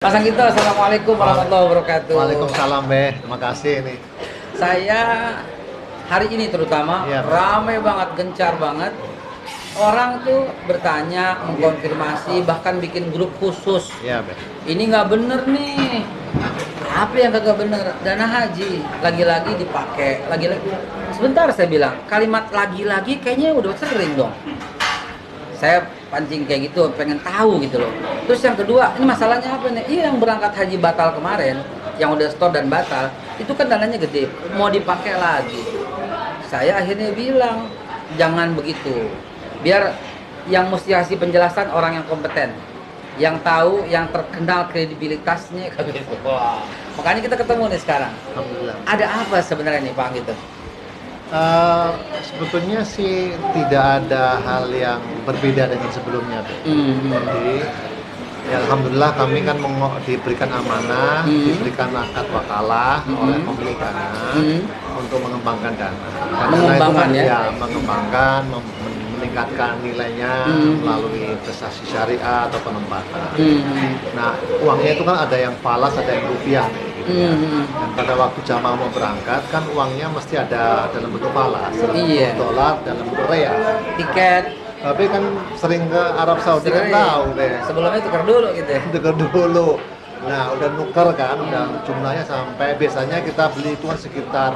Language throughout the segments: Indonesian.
Mas Anggito, Assalamualaikum warahmatullahi wabarakatuh. Waalaikumsalam, Beh. Terima kasih nih. Saya hari ini terutama Iya, Beh. ramai banget, gencar banget. Orang tuh bertanya, mengkonfirmasi, bahkan bikin grup khusus. Iya, Beh. Ini nggak bener nih. Apa yang kagak bener? Dana haji lagi-lagi dipakai, lagi-lagi. Sebentar saya bilang, kalimat lagi-lagi kayaknya udah sering dong. Saya pancing kayak gitu, pengen tahu gitu loh. Terus yang kedua, ini masalahnya apa nih? Iya, yang berangkat haji batal kemarin, yang udah store dan batal, itu kan dananya gede, mau dipakai lagi. Saya akhirnya bilang, jangan begitu. Biar yang mesti kasih penjelasan orang yang kompeten, yang tahu, yang terkenal kredibilitasnya kayak gitu. Wah. Makanya kita ketemu nih sekarang. Alhamdulillah. Ada apa sebenarnya nih Pak gitu? Sebetulnya sih tidak ada hal yang berbeda dengan sebelumnya, Beh. Jadi, ya alhamdulillah kami kan diberikan amanah, diberikan akad wakalah oleh pemilik dana untuk mengembangkan dana. Karena Mengembangkan itu kan, ya? mengembangkan, meningkatkan nilainya melalui investasi syariah atau penempatan. Nah, uangnya itu kan ada yang falas, ada yang rupiah, gitu ya. Dan pada waktu jamaah mau berangkat kan uangnya mesti ada dalam bentuk falas, dalam Iya. bentuk dolar, dalam bentuk real. Tiket Tapi kan sering ke Arab Saudi kan sering. tahu deh, Sebelumnya tukar dulu gitu ya. tukar dulu. Nah, udah nuker kan, udah jumlahnya sampai biasanya kita beli itu kan sekitar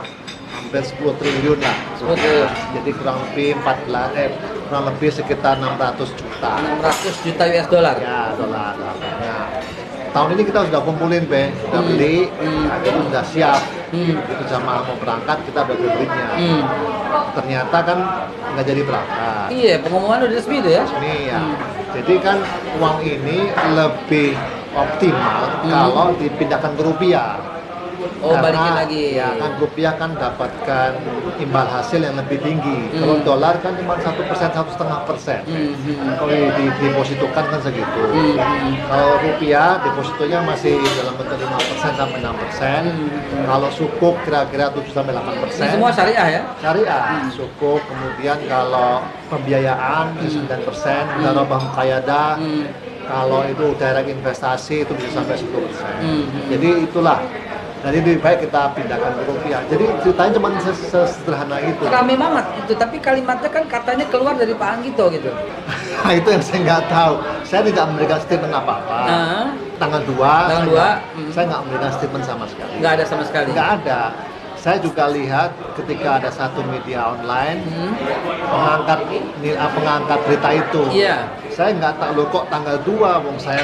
hampir 10 triliun lah. 10 triliun. Jadi kurang lebih sekitar 600 juta. 600 juta US dollar. Ya, dolar. Nah, tahun ini kita sudah kumpulin, Be. Udah beli, itu sudah siap. Itu jamaah mau berangkat, kita udah beli duitnya. Ternyata kan nggak jadi berangkat. Iya, pengumuman udah resmi itu ya. Ini ya. Jadi kan uang ini lebih optimal kalau dipindahkan ke rupiah. Oh, balikin lagi. Ya kan rupiah kan dapatkan imbal hasil yang lebih tinggi. Kalau dolar kan cuma 1%, 1,5%. Kalau didepositokan kan segitu. Kalau rupiah depositonya masih dalam bentuk 5% sampai 6%. Kalau sukuk kira-kira 7 sampai Ini 8%. semua syariah ya. Syariah, sukuk, kemudian kalau pembiayaan 9%, darabah muqayyadah, kalau itu direct investasi itu bisa sampai 10%. Jadi itulah. Jadi lebih baik kita pindahkan ke rupiah. Jadi ceritanya cuma sesederhana itu. Rame banget itu, tapi kalimatnya kan katanya keluar dari Pak Anggito gitu. Nah, itu yang saya nggak tahu. Saya tidak memberikan statement apa-apa. Nah, Tanggal 2, Tanggal 2, saya nggak memberikan statement sama sekali. nggak ada sama sekali. Nggak ada. Saya juga lihat ketika ada satu media online mengangkat berita itu. Iya. Saya nggak tahu kok tanggal 2, wong saya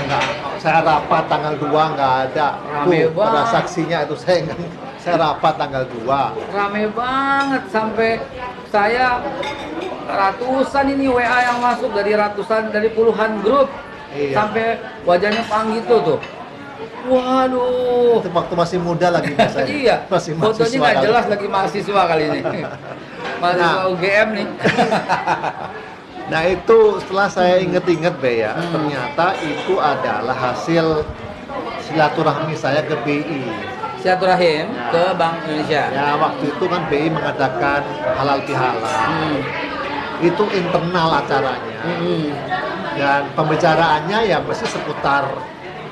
rapat tanggal 2 nggak ada. Rame Pada banget. saksinya itu saya rapat tanggal 2. Rame banget sampai saya ratusan ini WA yang masuk dari ratusan, dari puluhan grup. Iya. Sampai wajahnya Pak Anggito tuh. Waduh. Itu waktu masih muda lagi biasanya. Iya. Masih Fotonya mahasiswa nggak kali. jelas lagi mahasiswa kali ini. Mahasiswa Nah. UGM nih. Nah itu setelah saya inget-inget Be ya, ternyata itu adalah hasil silaturahmi saya ke BI. Silaturahim Ya. ke Bank Indonesia. Ya waktu itu kan BI mengadakan halal bihalal. Itu internal acaranya. Dan pembicaraannya ya mesti seputar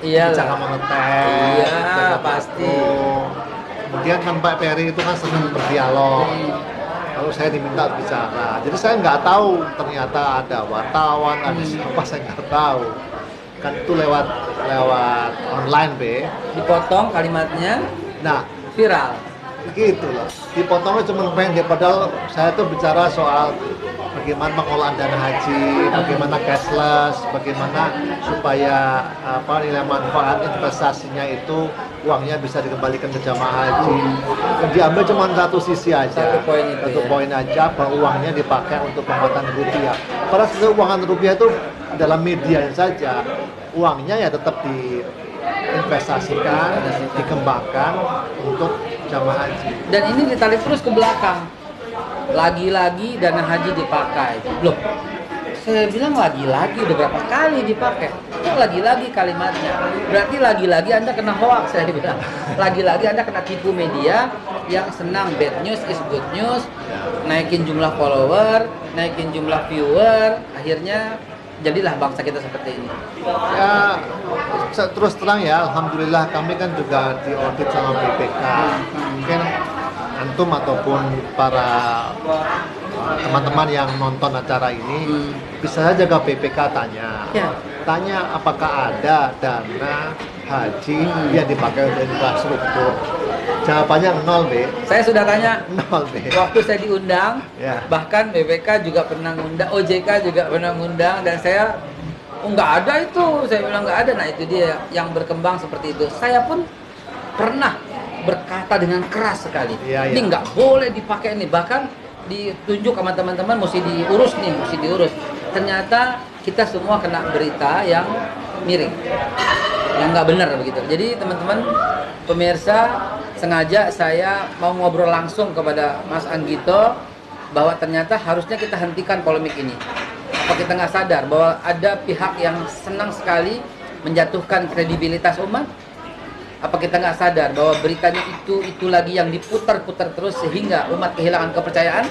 Iya. kebijakan moneter. Iya, jaga pasti. makro. Kemudian kan Pak Peri itu kan senang berdialog. Lalu saya diminta bicara. Jadi saya nggak tahu ternyata ada wartawan, ada siapa saya nggak tahu. Kan itu lewat online Be. Dipotong kalimatnya, Nah viral. gitu loh. Dipotongnya cuma pendek. Padahal saya tuh bicara soal bagaimana pengelolaan dana haji, bagaimana cashless, bagaimana supaya nilai manfaat investasinya itu uangnya bisa dikembalikan ke jamaah haji. Dan diambil cuma satu sisi aja, Satu poin itu ya. poin aja bahwa uangnya dipakai untuk penguatan rupiah. Padahal sebenarnya uangan rupiah itu dalam media saja, uangnya ya tetap diinvestasikan, dikembangkan untuk jamaah haji. Dan ini ditarik terus ke belakang. Lagi-lagi dana haji dipakai. Loh, saya bilang lagi-lagi udah berapa kali dipakai? Kok lagi-lagi kalimatnya? Berarti lagi-lagi Anda kena hoax, saya bilang. Lagi-lagi Anda kena tipu media yang senang bad news is good news, naikin jumlah follower, naikin jumlah viewer, akhirnya jadilah bangsa kita seperti ini. Ya, terus terang ya, alhamdulillah kami kan juga diaudit sama BPK. Mungkin antum ataupun para teman-teman yang nonton acara ini bisa saja ke BPK tanya apakah ada dana haji yang dipakai untuk infrastruktur. Jawabannya nol, B. Saya sudah tanya Nol, B. waktu saya diundang, Ya. bahkan BPK juga pernah ngundang, OJK juga pernah ngundang, dan saya nggak ada itu, saya bilang nggak ada. Nah itu dia yang berkembang seperti itu. Saya pun pernah berkata dengan keras sekali, Iya, ini iya. nggak boleh dipakai nih, bahkan ditunjuk sama teman-teman mesti diurus. Ternyata kita semua kena berita yang miring, yang nggak benar begitu. Jadi teman-teman pemirsa, sengaja saya mau ngobrol langsung kepada Mas Anggito bahwa ternyata harusnya kita hentikan polemik ini. Apa kita nggak sadar bahwa ada pihak yang senang sekali menjatuhkan kredibilitas umat? Apa kita nggak sadar bahwa beritanya itu lagi yang diputar-putar terus sehingga umat kehilangan kepercayaan?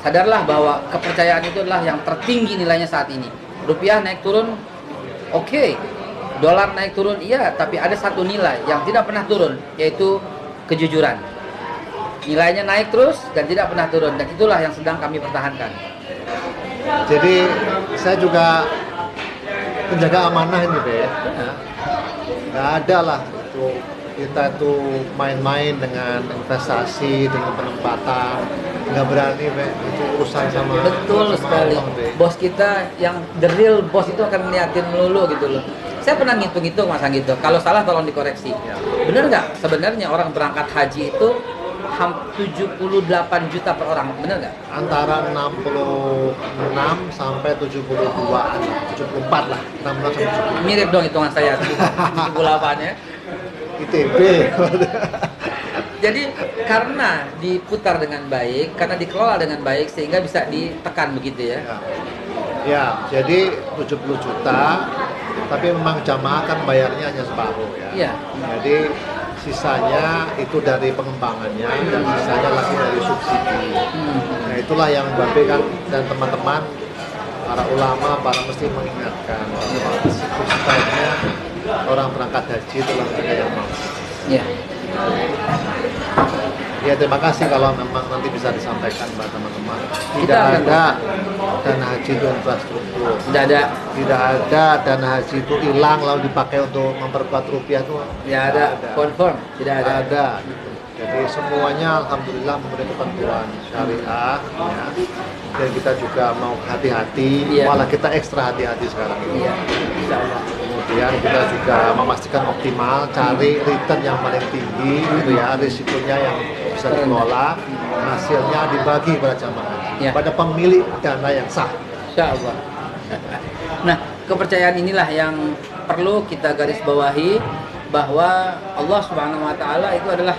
Sadarlah bahwa kepercayaan itu adalah yang tertinggi nilainya saat ini. Rupiah naik turun, oke. Dolar naik turun, iya. Tapi ada satu nilai yang tidak pernah turun, yaitu kejujuran. Nilainya naik terus dan tidak pernah turun. Dan itulah yang sedang kami pertahankan. Jadi saya juga menjaga amanah ini, Be. Nggak ada lah itu kita tuh main-main dengan investasi, dengan penempatan. Nggak berani, Be. Itu urusan sama Betul sama sekali. Allah, Be. Bos kita yang the real bos itu akan ngeliatin melulu gitu loh. Saya pernah ngitung-ngitung Mas Anggito. Kalau salah tolong dikoreksi. Ya. Bener nggak? Sebenarnya orang berangkat haji itu 78 juta per orang. Bener nggak? Antara 66 sampai 72-an, 74 lah, 16 sampai 70. Mirip dong hitungan saya 78 ya. ITB. Jadi karena diputar dengan baik, karena dikelola dengan baik sehingga bisa ditekan begitu ya. Ya, jadi 70 juta, tapi memang jamaah kan bayarnya hanya separuh ya. Iya. Jadi sisanya itu dari pengembangannya dan sisanya lagi dari subsidi. Nah itulah yang Babe kan dan teman-teman, para ulama, para mesti mengingatkan bahwa sebaiknya orang berangkat haji itu langkah yang mau. Iya. Ya terima kasih kalau memang nanti bisa disampaikan buat teman-teman. Kita Tidak akan ada dana haji itu infrastruktur. Tidak ada. Tidak ada dana haji itu hilang lalu dipakai untuk memperkuat rupiah itu. Tidak ada. Confirm. Tidak ada. Ada. Jadi semuanya alhamdulillah memberi ketentuan syariah ya. Dan kita juga mau hati-hati, Iya. malah kita ekstra hati-hati sekarang ini. Iya. Insya Allah. Kemudian kita juga memastikan optimal, cari return yang paling tinggi gitu ya, risikonya yang bisa dikelola, hasilnya dibagi pada jamaah haji, Ya. pada pemilik dana yang sah. Insya Allah. Nah, kepercayaan inilah yang perlu kita garis bawahi bahwa Allah Subhanahu wa taala itu adalah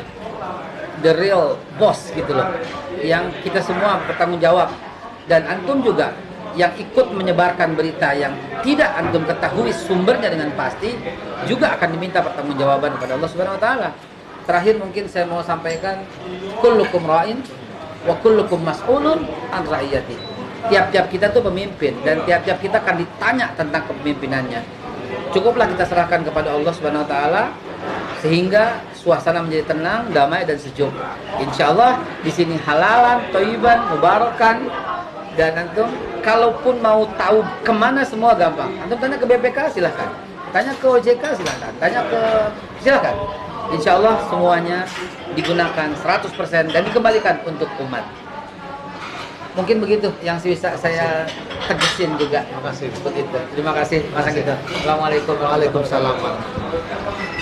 the real boss gitu loh. Yang kita semua bertanggung jawab, dan antum juga yang ikut menyebarkan berita yang tidak antum ketahui sumbernya dengan pasti juga akan diminta pertanggungjawaban kepada Allah Subhanahu wa taala. Terakhir mungkin saya mau sampaikan, kullukum ra'in wa kullukum mas'ulun an ra'iyati. Tiap-tiap kita tuh pemimpin dan tiap-tiap kita akan ditanya tentang kepemimpinannya. Cukuplah kita serahkan kepada Allah Subhanahu wa taala sehingga suasana menjadi tenang, damai dan sejuk. Insya Allah di sini halalan, thayyiban, mubarakan. Dan antum kalaupun mau tahu kemana semua gampang. Antum tanya ke BPK silahkan, tanya ke OJK silahkan, tanya ke silahkan. Insya Allah semuanya digunakan 100% dan dikembalikan untuk umat. Mungkin begitu yang bisa saya tegesin juga. Terima kasih. Seperti itu. Terima kasih Mas Anggito. Assalamualaikum warahmatullahi wabarakatuh. Waalaikumsalam.